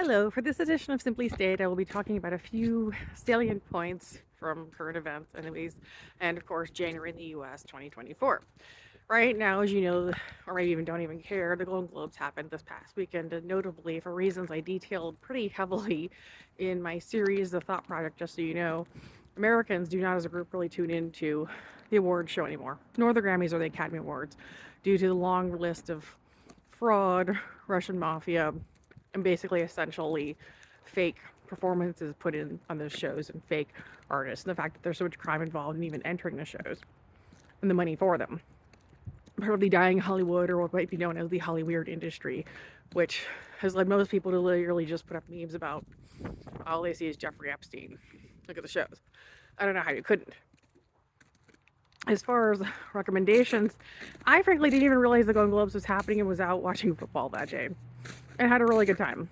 Hello, for this edition of Simply State, I will be talking about a few salient points from current events, anyways, and of course, January in the U.S. 2024. Right now, as you know, or maybe even don't even care, the Golden Globes happened this past weekend, and notably for reasons I detailed pretty heavily in my series, The Thought Project, just so you know, Americans do not as a group really tune into the awards show anymore, nor the Grammys or the Academy Awards, due to the long list of fraud, Russian Mafia, and basically essentially fake performances put in on those shows and fake artists, and the fact that there's so much crime involved in even entering the shows and the money for them. Part of the dying Hollywood, or what might be known as the Hollyweird industry, which has led most people to literally just put up memes about all they see is Jeffrey Epstein. Look at the shows. I don't know how you couldn't. As far as recommendations, I frankly didn't even realize the Golden Globes was happening and was out watching football that day and had a really good time.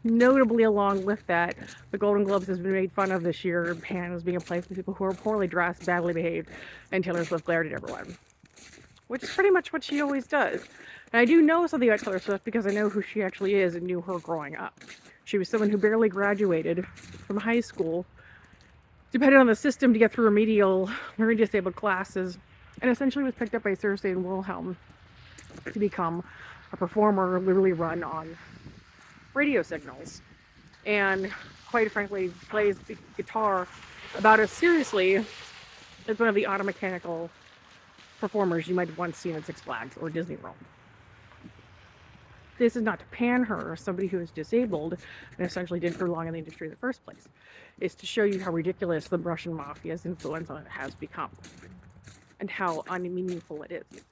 Notably, along with that, the Golden Globes has been made fun of this year, and as being a place for people who are poorly dressed, badly behaved, and Taylor Swift glared at everyone, which is pretty much what she always does. And I do know something about Taylor Swift because I know who she actually is and knew her growing up. She was someone who barely graduated from high school, depended on the system to get through remedial, very disabled classes, and essentially was picked up by Cersei and Wilhelm to become a performer, literally run on radio signals, and quite frankly plays the guitar about as seriously as one of the auto mechanical performers you might have once seen at Six Flags or Disney World. This is not to pan her, somebody who is disabled and essentially didn't belong in the industry in the first place. It's to show you how ridiculous the Russian Mafia's influence on it has become and how unmeaningful it is.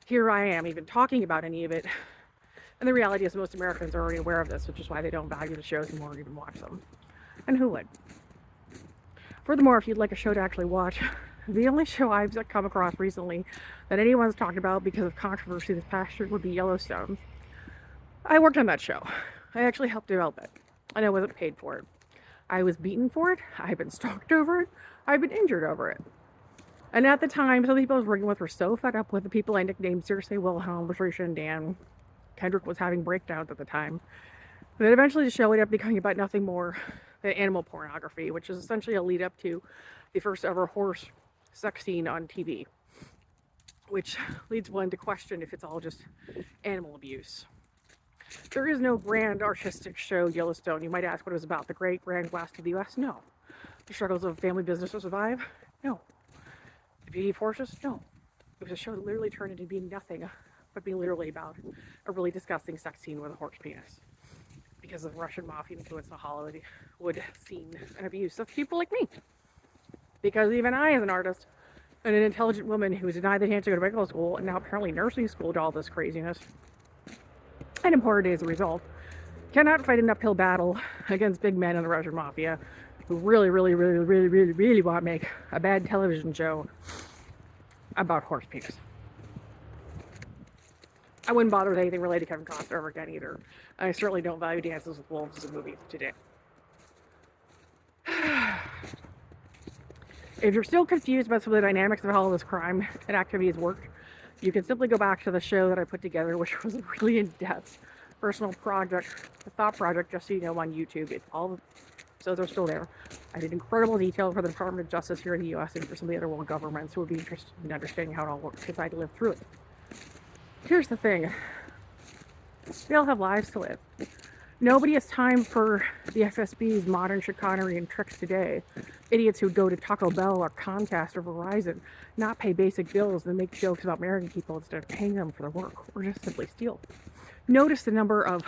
Here I am even talking about any of it, and the reality is most Americans are already aware of this, which is why they don't value the shows anymore or even watch them. And who would? Furthermore, if you'd like a show to actually watch, the only show I've come across recently that anyone's talked about because of controversy this past year would be Yellowstone. I worked on that show. I actually helped develop it, and I wasn't paid for it. I was beaten for it, I've been stalked over it, I've been injured over it. And at the time, some people I was working with were so fed up with the people I nicknamed Cersei, Wilhelm, Patricia, and Dan. Kendrick was having breakdowns at the time. Then eventually the show ended up becoming about nothing more than animal pornography, which is essentially a lead up to the first ever horse sex scene on TV, which leads one to question if it's all just animal abuse. There is no grand artistic show, Yellowstone. You might ask what it was about. The great grand west of the U.S.? No. The struggles of family business to survive? No. The beauty of horses? No. It was a show that literally turned into being nothing but being literally about a really disgusting sex scene with a horse penis because of Russian Mafia influence in the Hollywood scene and abuse of people like me. Because even I, as an artist and an intelligent woman who was denied the chance to go to medical school and now apparently nursing school to all this craziness, and in poor days as a result, cannot fight an uphill battle against big men in the Russian Mafia who really want to make a bad television show about horse penis. I wouldn't bother with anything related to Kevin Costner ever again either. I certainly don't value Dances with Wolves as a movie today. If you're still confused about some of the dynamics of how all this crime and activity has worked, you can simply go back to the show that I put together, which was a really in-depth personal project, the Thought Project, just so you know, on YouTube. It's all the episodes are still there. I did incredible detail for the Department of Justice here in the U.S. and for some of the other world governments who would be interested in understanding how it all works, because I had to live through it. Here's the thing. We all have lives to live. Nobody has time for the FSB's modern chicanery and tricks today. Idiots who go to Taco Bell or Comcast or Verizon, not pay basic bills and make jokes about marrying people instead of paying them for their work, or just simply steal. Notice the number of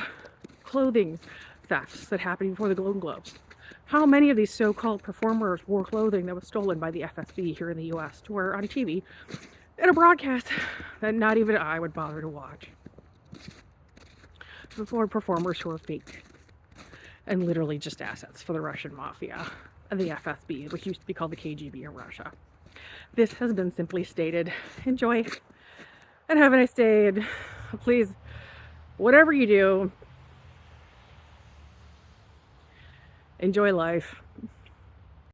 clothing thefts that happened before the Golden Globes. How many of these so-called performers wore clothing that was stolen by the FSB here in the U.S. to wear on TV in a broadcast that not even I would bother to watch? For performers who are fake and literally just assets for the Russian Mafia and the FSB, which used to be called the KGB in Russia. This has been Simply Stated. Enjoy and have a nice day, and please, whatever you do, enjoy life.